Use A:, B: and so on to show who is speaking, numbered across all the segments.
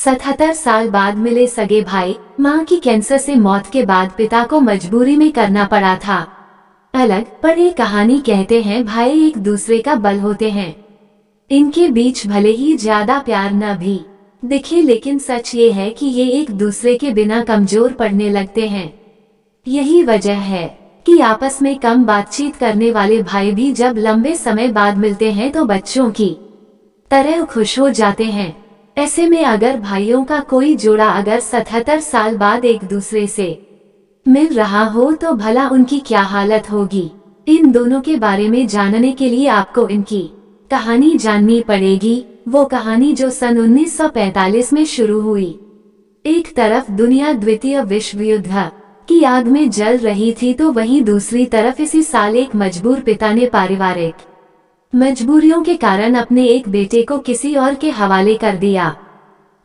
A: 77 साल बाद मिले सगे भाई। मां की कैंसर से मौत के बाद पिता को मजबूरी में करना पड़ा था अलग, पर ये कहानी कहते हैं भाई एक दूसरे का बल होते हैं। इनके बीच भले ही ज्यादा प्यार न भी दिखे, लेकिन सच ये है कि ये एक दूसरे के बिना कमजोर पड़ने लगते हैं। यही वजह है कि आपस में कम बातचीत करने वाले भाई भी जब लंबे समय बाद मिलते हैं तो बच्चों की तरह खुश हो जाते हैं। ऐसे में अगर भाइयों का कोई जोड़ा अगर 77 साल बाद एक दूसरे से मिल रहा हो तो भला उनकी क्या हालत होगी। इन दोनों के बारे में जानने के लिए आपको इनकी कहानी जाननी पड़ेगी, वो कहानी जो सन 1945 में शुरू हुई। एक तरफ दुनिया द्वितीय विश्व युद्ध की आग में जल रही थी तो वहीं दूसरी तरफ इसी साल एक मजबूर पिता ने पारिवारिक मजबूरियों के कारण अपने एक बेटे को किसी और के हवाले कर दिया।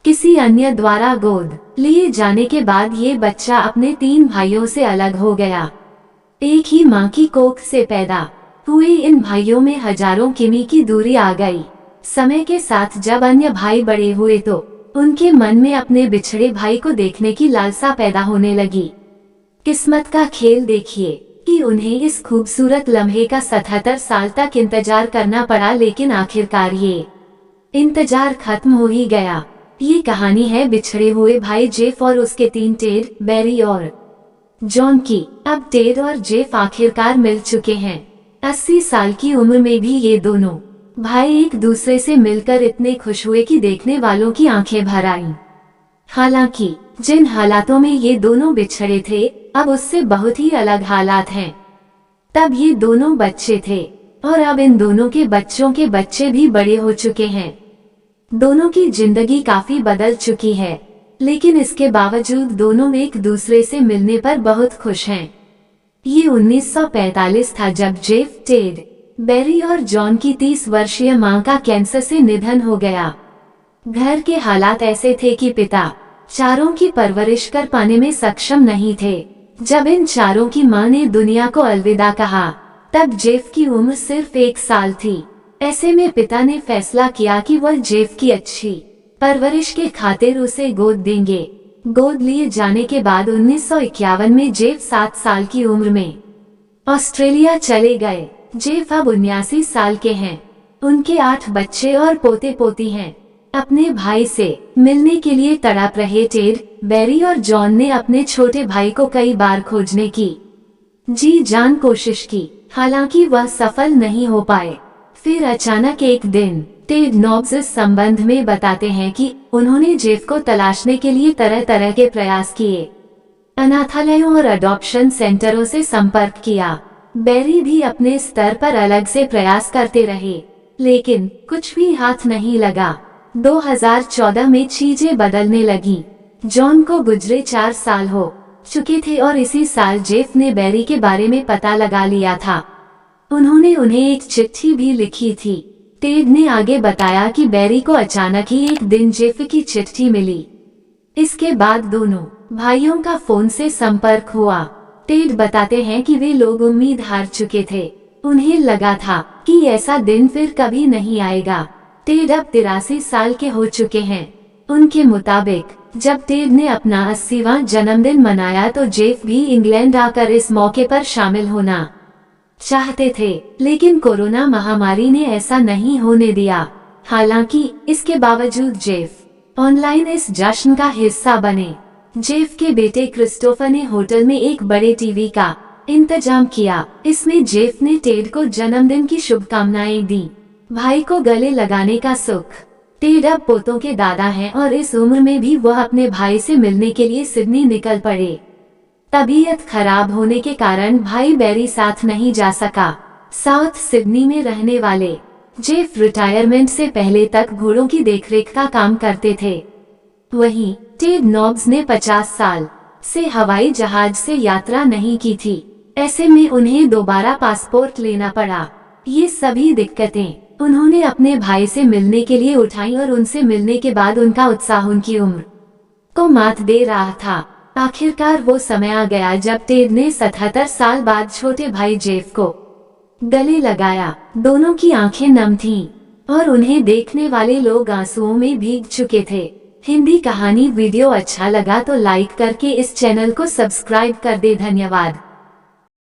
A: किसी अन्य द्वारा गोद लिए जाने के बाद ये बच्चा अपने 3 भाइयों से अलग हो गया। एक ही मां की कोख से पैदा हुए इन भाइयों में हजारों किमी की दूरी आ गई। समय के साथ जब अन्य भाई बड़े हुए तो उनके मन में अपने बिछड़े भाई को देखने की लालसा पैदा होने लगी। किस्मत का खेल देखिए कि उन्हें इस खूबसूरत लम्हे का 77 साल तक इंतजार करना पड़ा, लेकिन आखिरकार ये इंतजार खत्म हो ही गया। ये कहानी है बिछड़े हुए भाई जेफ और उसके 3 टेड, बैरी और जॉन की। अब टेड और जेफ आखिरकार मिल चुके हैं। 80 साल की उम्र में भी ये दोनों भाई एक दूसरे से मिलकर इतने खुश हुए कि देखने वालों की आंखें भर आईं। हालांकि जिन हालातों में ये दोनों बिछड़े थे अब उससे बहुत ही अलग हालात हैं। तब ये दोनों बच्चे थे और अब इन दोनों के बच्चों के बच्चे भी बड़े हो चुके हैं। दोनों की जिंदगी काफी बदल चुकी है, लेकिन इसके बावजूद दोनों एक दूसरे से मिलने पर बहुत खुश हैं। ये 1945 था जब जेफ, टेड, बैरी और जॉन की 30 वर्षीय मां का कैंसर से निधन हो गया। घर के हालात ऐसे थे कि पिता चारों की परवरिश कर पाने में सक्षम नहीं थे। जब इन चारों की मां ने दुनिया को अलविदा कहा तब जेफ की उम्र सिर्फ 1 साल थी। ऐसे में पिता ने फैसला किया कि वह जेफ की अच्छी परवरिश के खातिर उसे गोद देंगे। गोद लिए जाने के बाद 1951 में जेफ 7 साल की उम्र में ऑस्ट्रेलिया चले गए। जेफ अब 79 साल के हैं। उनके 8 बच्चे और पोते पोती हैं। अपने भाई से मिलने के लिए तड़प रहे टेड, बैरी और जॉन ने अपने छोटे भाई को कई बार खोजने की जी जान कोशिश की, हालांकि वह सफल नहीं हो पाए। फिर अचानक एक दिन टेड नॉब्स इस संबंध में बताते हैं कि उन्होंने जेफ को तलाशने के लिए तरह तरह के प्रयास किए। अनाथालयों और अडॉप्शन सेंटरों से संपर्क किया। बैरी भी अपने स्तर पर अलग से प्रयास करते रहे, लेकिन कुछ भी हाथ नहीं लगा। 2014 में चीजें बदलने लगी। जॉन को गुजरे 4 साल हो चुके थे और इसी साल जेफ ने बैरी के बारे में पता लगा लिया था। उन्होंने उन्हें एक चिट्ठी भी लिखी थी। टेड ने आगे बताया कि बैरी को अचानक ही एक दिन जेफ की चिट्ठी मिली। इसके बाद दोनों भाइयों का फोन से संपर्क हुआ। टेड बताते हैं कि वे लोग उम्मीद हार चुके थे। उन्हें लगा था कि ऐसा दिन फिर कभी नहीं आएगा। टेड अब 83 साल के हो चुके हैं। उनके मुताबिक जब टेड ने अपना 80वां जन्मदिन मनाया तो जेफ भी इंग्लैंड आकर इस मौके पर शामिल होना चाहते थे, लेकिन कोरोना महामारी ने ऐसा नहीं होने दिया। हालांकि इसके बावजूद जेफ ऑनलाइन इस जश्न का हिस्सा बने। जेफ के बेटे क्रिस्टोफर ने होटल में एक बड़े टीवी का इंतजाम किया। इसमें जेफ ने टेड को जन्मदिन की शुभकामनाएं दी। भाई को गले लगाने का सुख। टेड अब पोतों के दादा हैं और इस उम्र में भी वह अपने भाई से मिलने के लिए सिडनी निकल पड़े। तबीयत खराब होने के कारण भाई बैरी साथ नहीं जा सका। साउथ सिडनी में रहने वाले जेफ रिटायरमेंट से पहले तक घोड़ों की देखरेख का काम करते थे। वहीं टेड नॉब्स ने 50 साल से हवाई जहाज से यात्रा नहीं की थी। ऐसे में उन्हें दोबारा पासपोर्ट लेना पड़ा। ये सभी दिक्कतें उन्होंने अपने भाई से मिलने के लिए उठाई और उनसे मिलने के बाद उनका उत्साह उनकी उम्र को मात दे रहा था। आखिरकार वो समय आ गया जब टेड ने 77 साल बाद छोटे भाई जेफ को गले लगाया। दोनों की आंखें नम थीं और उन्हें देखने वाले लोग आंसुओं में भीग चुके थे। हिंदी कहानी वीडियो अच्छा लगा तो लाइक करके इस चैनल को सब्सक्राइब कर दे। धन्यवाद।